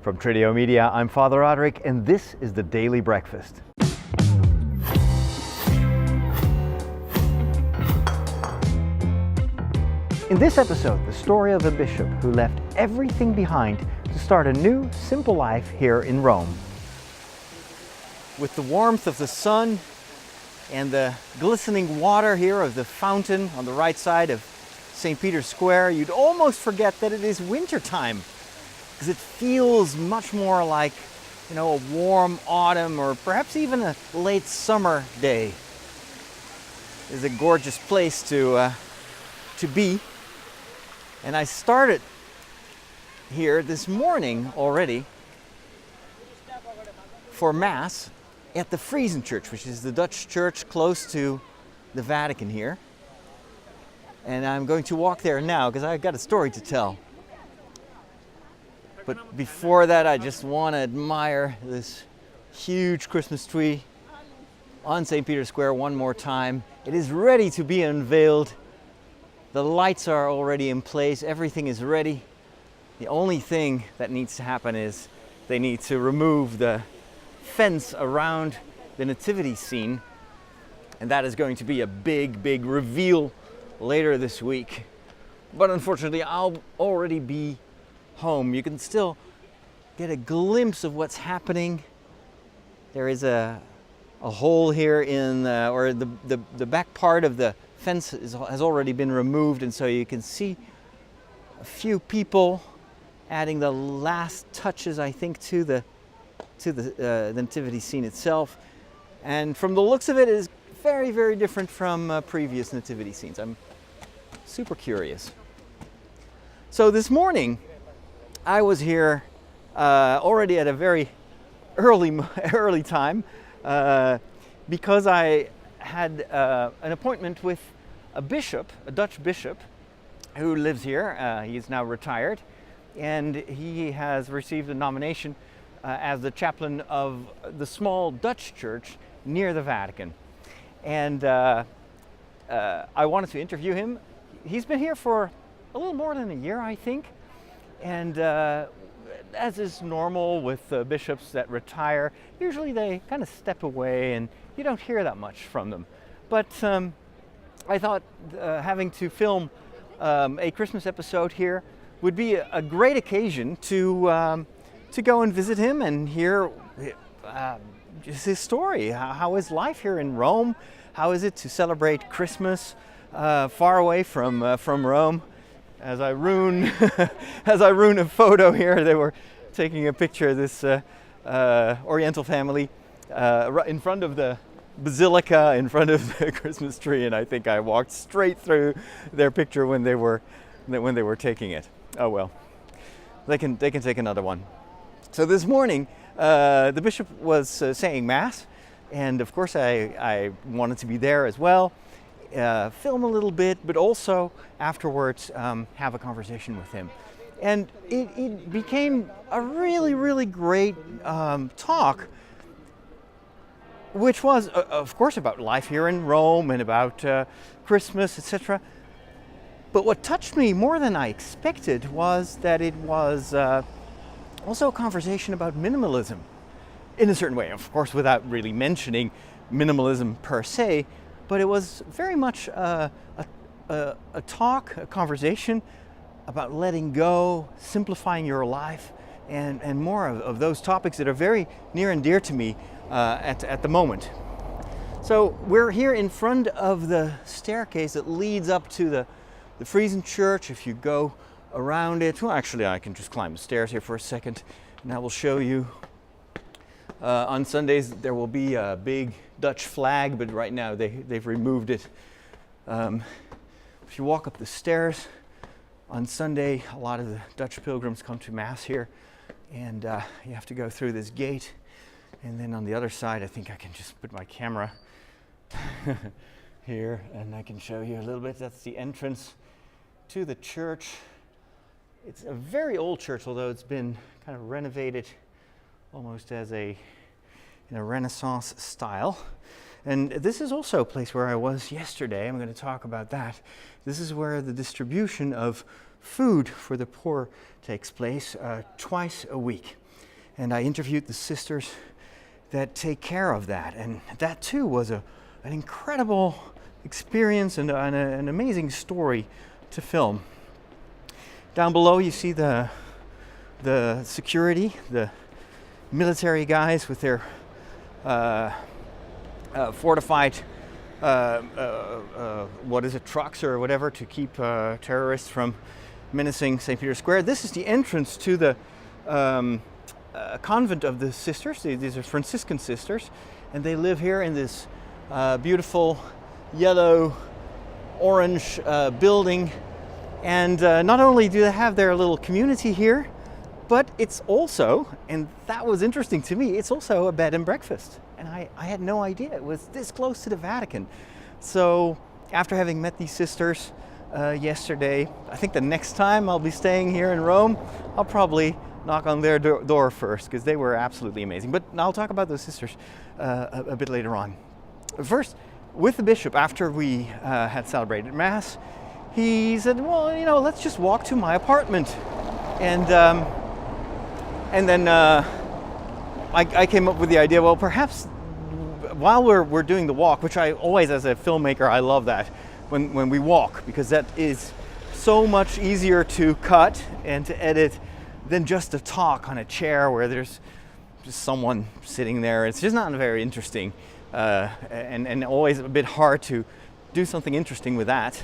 From Trideo Media, I'm Father Roderick, and this is the Daily Breakfast. In this episode, the story of a bishop who left everything behind to start a new, simple life here in Rome. With the warmth of the sun and the glistening water here of the fountain on the right side of St. Peter's Square, you'd almost forget that it is wintertime, because it feels much more like, a warm autumn or perhaps even a late summer day. It's a gorgeous place to be. And I started here this morning already for Mass at the Friesenchurch, Church, which is the Dutch church close to the Vatican here. And I'm going to walk there now because I've got a story to tell. But before that, I just want to admire this huge Christmas tree on St. Peter's Square one more time. It is ready to be unveiled. The lights are already in place. Everything is ready. The only thing that needs to happen is they need to remove the fence around the nativity scene. And that is going to be a big reveal later this week. But unfortunately, I'll already be home. You can still get a glimpse of what's happening. There is a hole here in the back part of the fence has already been removed, and so you can see a few people adding the last touches, I think, to the nativity scene itself. And from the looks of it, it is very different from previous nativity scenes. I'm super curious. So this morning, I was here already at a very early time because I had an appointment with a bishop, a Dutch bishop, who lives here. He is now retired, and he has received a nomination as the chaplain of the small Dutch church near the Vatican. And I wanted to interview him. He's been here for a little more than a year, I think. And as is normal with bishops that retire, usually they kind of step away and you don't hear that much from them. But I thought having to film a Christmas episode here would be a great occasion to go and visit him and hear just his story. How is life here in Rome? How is it to celebrate Christmas far away from Rome? As I ruin a photo here, they were taking a picture of this Oriental family in front of the basilica, in front of the Christmas tree, and I think I walked straight through their picture when they were taking it. Oh well, they can take another one. So this morning, the bishop was saying Mass, and of course I wanted to be there as well. Film a little bit, but also afterwards have a conversation with him. And it became a really great talk, which was, of course, about life here in Rome and about Christmas, etc. But what touched me more than I expected was that it was also a conversation about minimalism, in a certain way, of course, without really mentioning minimalism per se. But it was very much a conversation about letting go, simplifying your life, and more of those topics that are very near and dear to me at the moment. So we're here in front of the staircase that leads up to the Friesenchurch Church. If you go around it, well, actually I can just climb the stairs here for a second, and I will show you. On Sundays there will be a big Dutch flag, but right now they've removed it. If you walk up the stairs on Sunday, a lot of the Dutch pilgrims come to Mass here, and you have to go through this gate. And then on the other side, I think I can just put my camera here, and I can show you a little bit. That's the entrance to the church. It's a very old church, although it's been kind of renovated almost as in a Renaissance style. And this is also a place where I was yesterday. I'm going to talk about that. This is where the distribution of food for the poor takes place twice a week. and I interviewed the sisters that take care of that. And that too was an incredible experience and an amazing story to film. Down below you see the security, the military guys with their fortified trucks or whatever to keep terrorists from menacing St. Peter's Square. This is the entrance to the convent of the sisters. These are Franciscan sisters, and they live here in this beautiful yellow orange building. And not only do they have their little community here, but it's also, and that was interesting to me, it's also a bed and breakfast. And I had no idea it was this close to the Vatican. So after having met these sisters yesterday, I think the next time I'll be staying here in Rome, I'll probably knock on their door first, because they were absolutely amazing. But I'll talk about those sisters a bit later on. First, with the bishop, after we had celebrated Mass, he said, well, you know, let's just walk to my apartment. And then I came up with the idea, well, perhaps while we're doing the walk, which I always, as a filmmaker, I love that, when we walk, because that is so much easier to cut and to edit than just to talk on a chair where there's just someone sitting there. It's just not very interesting, and always a bit hard to do something interesting with that.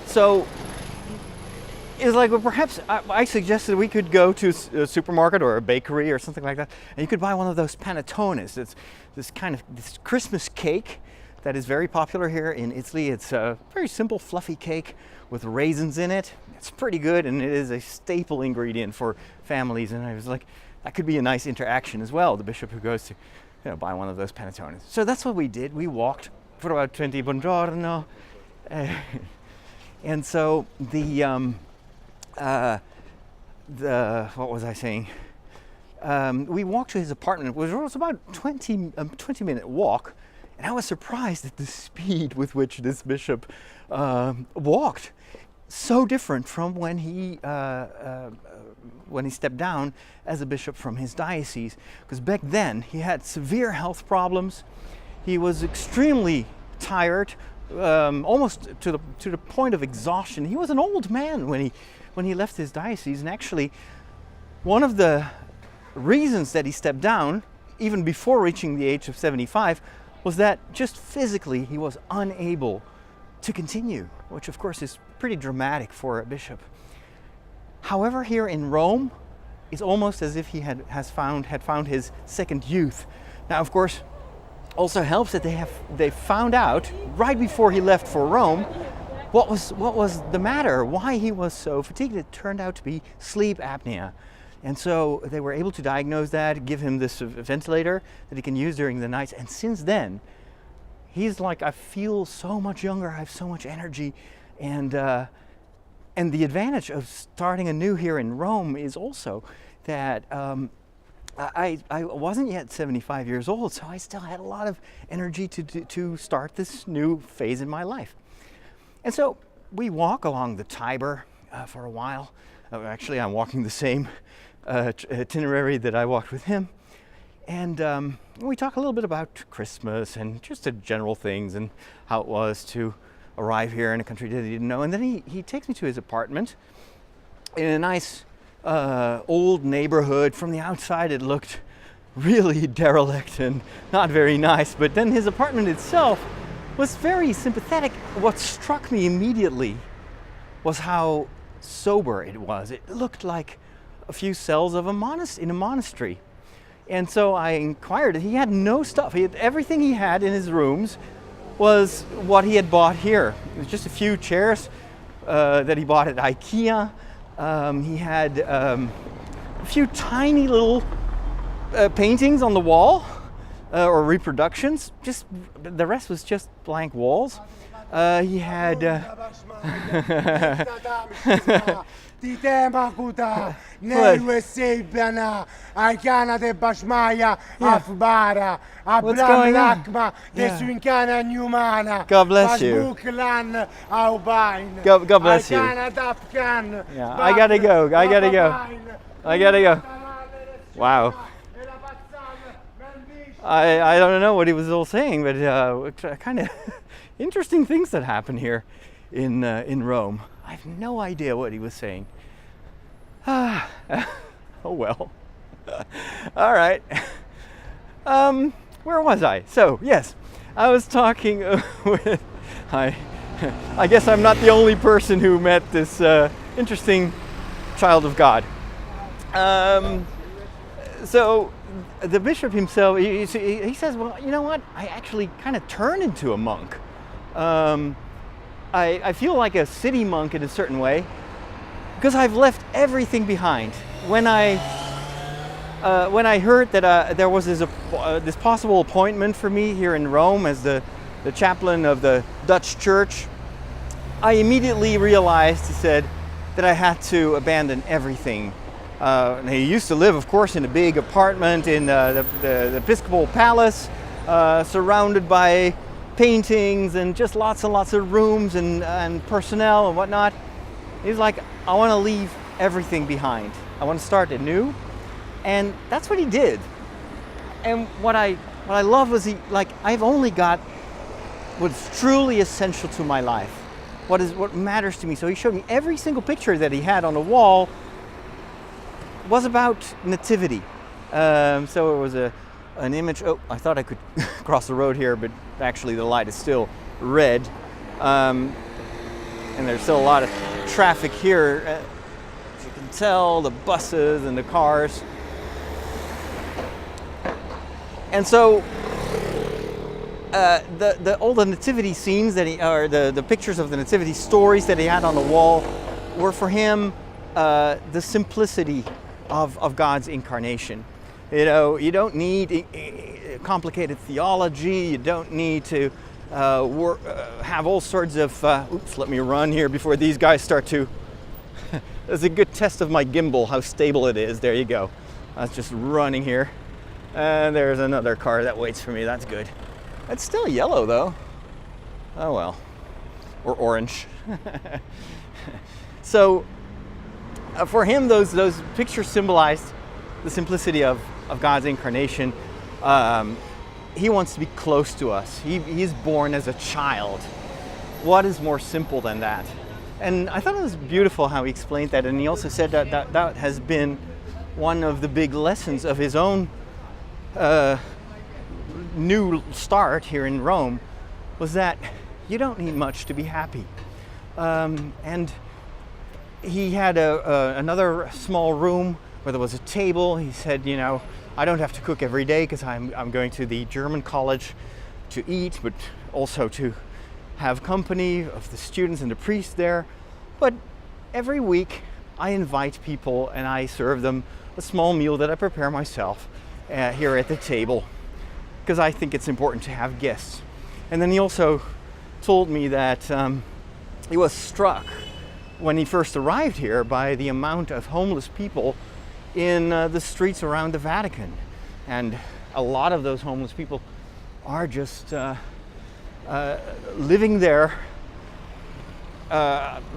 So it's like, well, perhaps I suggested we could go to a supermarket or a bakery or something like that, and you could buy one of those panettones. It's this Christmas cake that is very popular here in Italy. It's a very simple, fluffy cake with raisins in it. It's pretty good, and it is a staple ingredient for families. And I was like, that could be a nice interaction as well. The bishop who goes to, buy one of those panettones. So that's what we did. We walked for about 20 buongiorno. And so what was I saying? We walked to his apartment. It was about 20-minute walk, and I was surprised at the speed with which this bishop walked. So different from when he stepped down as a bishop from his diocese, because back then he had severe health problems. He was extremely tired, almost to the point of exhaustion. He was an old man when he left his diocese, and actually one of the reasons that he stepped down, even before reaching the age of 75, was that just physically he was unable to continue, which of course is pretty dramatic for a bishop. However, here in Rome, it's almost as if he had found his second youth. Now, of course, also helps that they found out right before he left for Rome what was the matter, why he was so fatigued. It turned out to be sleep apnea. And so they were able to diagnose that, give him this ventilator that he can use during the nights. And since then, he's like, I feel so much younger, I have so much energy. And the advantage of starting anew here in Rome is also that I wasn't yet 75 years old, so I still had a lot of energy to start this new phase in my life. And so we walk along the Tiber for a while. Actually, I'm walking the same itinerary that I walked with him. And we talk a little bit about Christmas and just the general things and how it was to arrive here in a country that he didn't know. And then he takes me to his apartment in a nice old neighborhood. From the outside it looked really derelict and not very nice, but then his apartment itself was very sympathetic. What struck me immediately was how sober it was. It looked like a few cells of in a monastery. And so I inquired. He had no stuff. Everything he had in his rooms was what he had bought here. It was just a few chairs that he bought at IKEA. He had a few tiny little paintings on the wall, or reproductions. Just the rest was just blank walls. He had What's going on? Yeah. God bless you. God bless you. Yeah, I gotta go. Wow. I don't know what he was all saying, but kind of interesting things that happen here in Rome. I have no idea what he was saying. Oh well. All right. Where was I? So yes, I was talking with. I guess I'm not the only person who met this interesting child of God. So the bishop himself, he says, well, you know what? I actually kind of turned into a monk. I feel like a city monk in a certain way because I've left everything behind. When I heard that there was this possible appointment for me here in Rome as the chaplain of the Dutch church, I immediately realized, he said, that I had to abandon everything. He used to live, of course, in a big apartment in the Episcopal Palace, surrounded by paintings and just lots and lots of rooms and personnel and whatnot. He's like, I want to leave everything behind. I want to start anew. And that's what he did. And what I love was I've only got what's truly essential to my life. What matters to me. So he showed me every single picture that he had on the wall was about nativity. So it was an image. Oh, I thought I could cross the road here, but actually the light is still red. And there's still a lot of traffic here. As you can tell, the buses and the cars. And so all the nativity scenes that the pictures of the nativity stories that he had on the wall were for him the simplicity of God's incarnation. You know, you don't need complicated theology. You don't need to have all sorts of. Oops, let me run here before these guys start to. That's a good test of my gimbal, how stable it is. There you go. I was just running here. And there's another car that waits for me. That's good. It's still yellow though. Oh well. Or orange. So for him, those pictures symbolized the simplicity of God's incarnation. He wants to be close to us. He's born as a child. What is more simple than that? And I thought it was beautiful how he explained that. And he also said that has been one of the big lessons of his own new start here in Rome, was that you don't need much to be happy. And he had another small room where there was a table. He said, you know, I don't have to cook every day because I'm going to the German college to eat, but also to have company of the students and the priest there. But every week I invite people and I serve them a small meal that I prepare myself here at the table, because I think it's important to have guests. And then he also told me that he was struck when he first arrived here by the amount of homeless people in the streets around the Vatican. And a lot of those homeless people are just living there,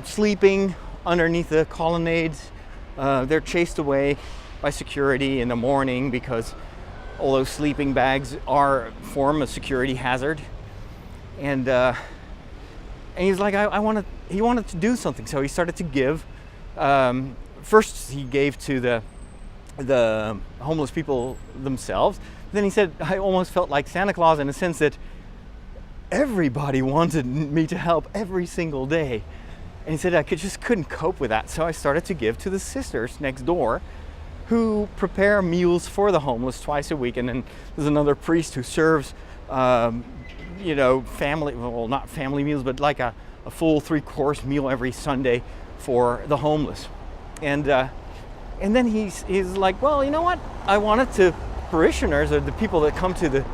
sleeping underneath the colonnades. They're chased away by security in the morning because all those sleeping bags form a security hazard. And he's like, he wanted to do something, so he started to give. First, he gave to the homeless people themselves. Then he said, I almost felt like Santa Claus in the sense that everybody wanted me to help every single day. And he said, I just couldn't cope with that. So I started to give to the sisters next door who prepare meals for the homeless twice a week. And then there's another priest who serves, family, well, not family meals, but like a full 3-course meal every Sunday for the homeless. And then he's like, well, you know what? I wanted to parishioners, or the people that come to the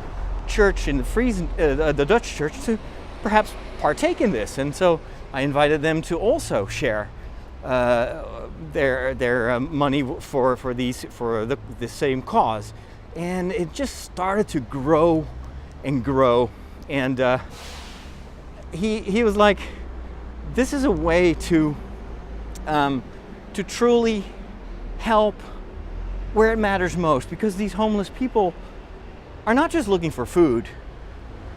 church in the Dutch church, to perhaps partake in this. And so I invited them to also share their money for the same cause. And it just started to grow and grow. And he was like, this is a way to truly help where it matters most, because these homeless people are not just looking for food,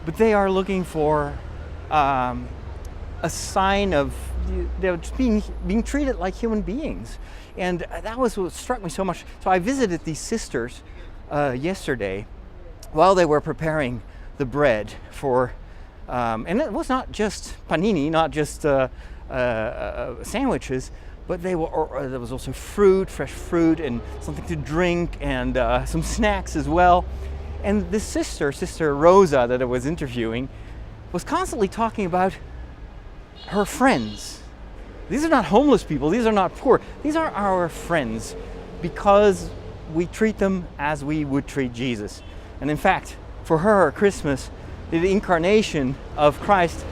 but they are looking for a sign of, they're just being treated like human beings. And that was what struck me so much. So I visited these sisters yesterday while they were preparing the bread for, and it was not just panini, not just sandwiches, but there was also fruit, fresh fruit, and something to drink, and some snacks as well. And this Sister Rosa that I was interviewing, was constantly talking about her friends. These are not homeless people, these are not poor, these are our friends, because we treat them as we would treat Jesus. And in fact, for her, Christmas, the incarnation of Christ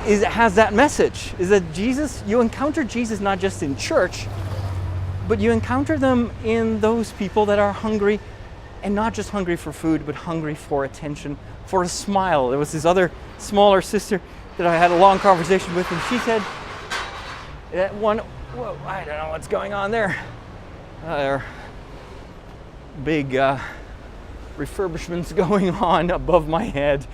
has that message, is that Jesus, you encounter Jesus not just in church, but you encounter them in those people that are hungry, and not just hungry for food, but hungry for attention, for a smile. There was this other smaller sister that I had a long conversation with, and she said that one, whoa, I don't know what's going on there. There are big refurbishments going on above my head.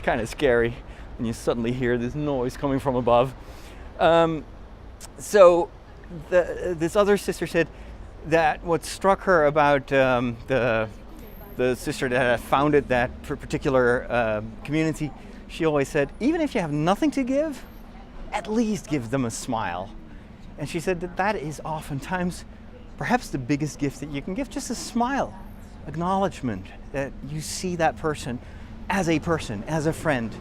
Kind of scary when you suddenly hear this noise coming from above. So this other sister said that what struck her about the sister that had founded that particular community, she always said, even if you have nothing to give, at least give them a smile. And she said that is oftentimes perhaps the biggest gift that you can give, just a smile, acknowledgement that you see that person, as a friend,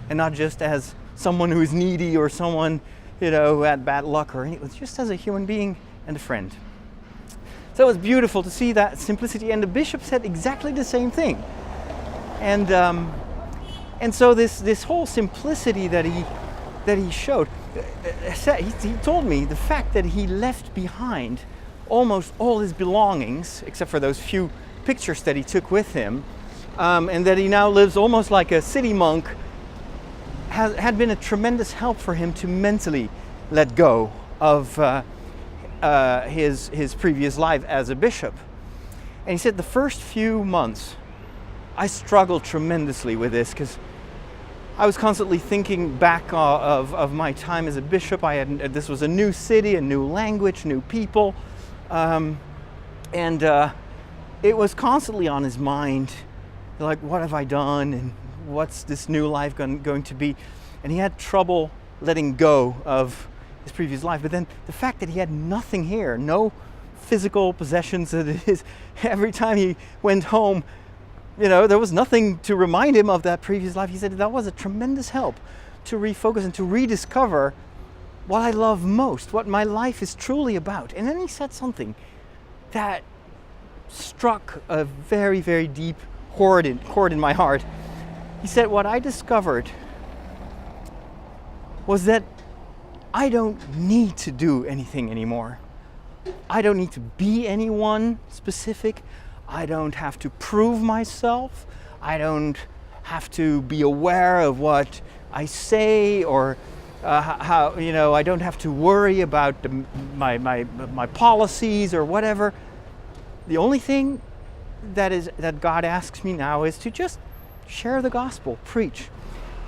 and not just as someone who is needy or someone, who had bad luck or anything, just as a human being and a friend. So it was beautiful to see that simplicity, and the bishop said exactly the same thing. And so this whole simplicity that he showed, he told me the fact that he left behind almost all his belongings, except for those few pictures that he took with him, and that he now lives almost like a city monk, had been a tremendous help for him to mentally let go of his previous life as a bishop. And he said the first few months I struggled tremendously with this, because I was constantly thinking back of my time as a bishop. This was a new city, a new language, new people, and it was constantly on his mind, like, what have I done, and what's this new life going to be? And he had trouble letting go of his previous life. But then the fact that he had nothing here, no physical possessions, every time he went home, there was nothing to remind him of that previous life. He said that was a tremendous help to refocus and to rediscover what I love most, what my life is truly about. And then he said something that struck a very, very deep chord in my heart. He said, what I discovered was that I don't need to do anything anymore. I don't need to be anyone specific. I don't have to prove myself. I don't have to be aware of what I say, or how, I don't have to worry about my policies or whatever. The only thing that God asks me now is to just share the gospel, preach.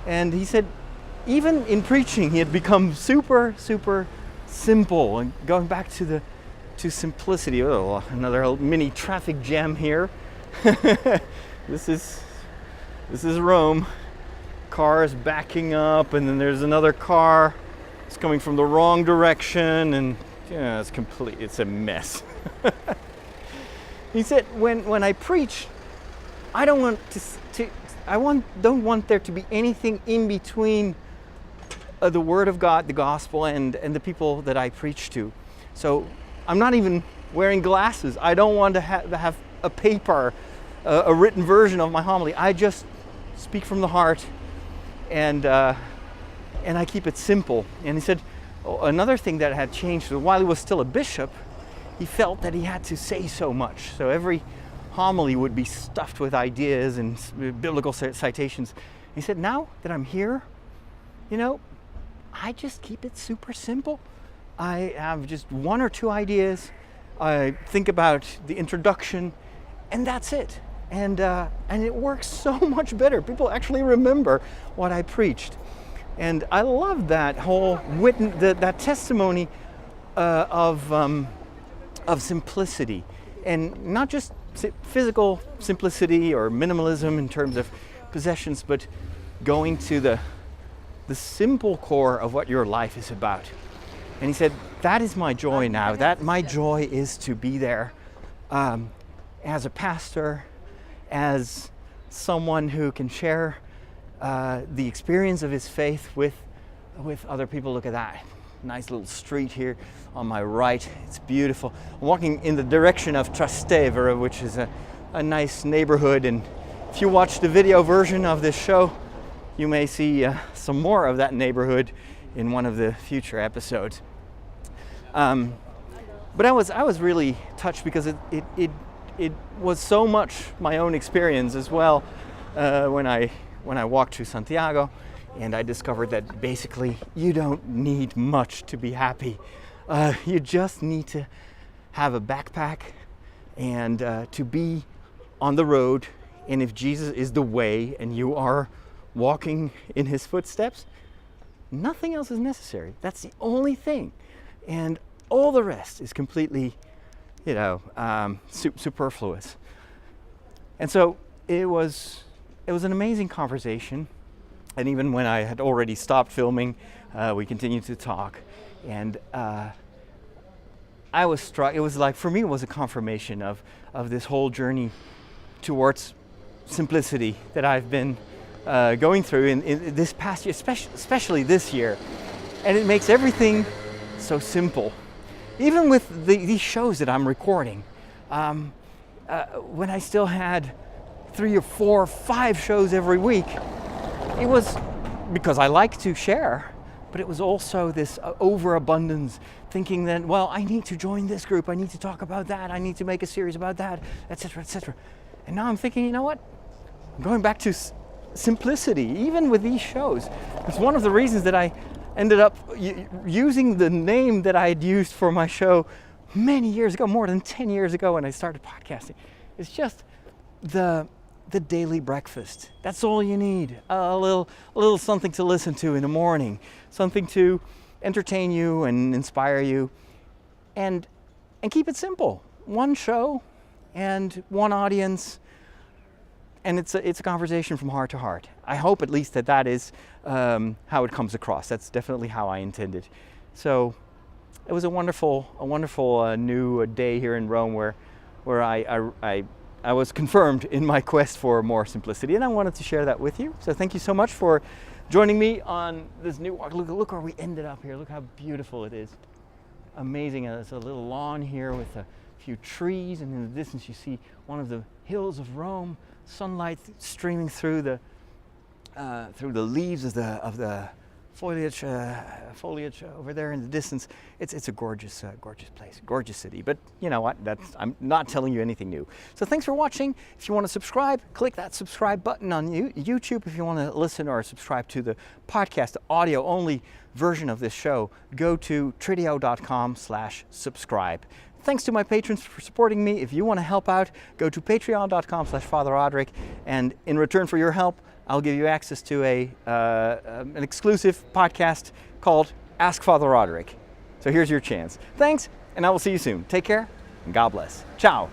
And he said, even in preaching, he had become super, super simple, and going back to simplicity. Oh, another mini traffic jam here. This is Rome. Cars backing up, and then there's another car. It's coming from the wrong direction, and it's a mess. He said, when I preach, I don't want there to be anything in between the Word of God, the gospel, and the people that I preach to. So I'm not even wearing glasses. I don't want to have a paper, a written version of my homily. I just speak from the heart, and I keep it simple. And he said another thing that had changed, while he was still a bishop, he felt that he had to say so much. So every homily would be stuffed with ideas and biblical citations. He said, now that I'm here, I just keep it super simple. I have just one or two ideas, I think about the introduction, and that's it. And it works so much better. People actually remember what I preached. And I love that whole that testimony of simplicity, and not just physical simplicity or minimalism in terms of possessions, but going to the simple core of what your life is about. And he said, that is my joy now. That my joy is to be there as a pastor, as someone who can share the experience of his faith with other people. Look at that nice little street here on my right. It's beautiful. I'm walking in the direction of Trastevere, which is a nice neighborhood. And if you watch the video version of this show, you may see some more of that neighborhood in one of the future episodes. But I was really touched because it was so much my own experience as well when I walked through Santiago, and I discovered that basically you don't need much to be happy. You just need to have a backpack and to be on the road. And if Jesus is the way and you are walking in his footsteps, nothing else is necessary. That's the only thing. And all the rest is completely, superfluous. And so it was an amazing conversation. And even when I had already stopped filming, we continued to talk. And I was struck. It was like, for me, it was a confirmation of this whole journey towards simplicity that I've been going through in this past year, especially this year. And it makes everything so simple. Even with these shows that I'm recording, when I still had 3 or 4 or 5 shows every week, it was because I like to share, but it was also this overabundance, thinking that, well, I need to join this group, I need to talk about that, I need to make a series about that, etc., etc. And now I'm thinking, you know what? I'm going back to simplicity, even with these shows. It's one of the reasons that I ended up using the name that I had used for my show many years ago, more than 10 years ago when I started podcasting. It's just the daily breakfast. That's all you need. A little something to listen to in the morning, something to entertain you and inspire you, and keep it simple. One show and one audience, and it's a conversation from heart to heart. I hope at least that is how it comes across. That's definitely how I intended. So it was a wonderful new day here in Rome where I was confirmed in my quest for more simplicity, and I wanted to share that with you. So thank you so much for joining me on this new walk. Look where we ended up here. Look how beautiful it is. Amazing. There's a little lawn here with a few trees, and in the distance you see one of the hills of Rome. Sunlight streaming through the leaves of the foliage over there in the distance. It's a gorgeous place, gorgeous city. But you know what? I'm not telling you anything new. So thanks for watching. If you want to subscribe, click that subscribe button on YouTube. If you want to listen or subscribe to the podcast, the audio only version of this show, go to tridio.com/subscribe. Thanks to my patrons for supporting me. If you want to help out, go to patreon.com/Father Roderick, and in return for your help, I'll give you access to an exclusive podcast called Ask Father Roderick. So here's your chance. Thanks, and I will see you soon. Take care, and God bless. Ciao.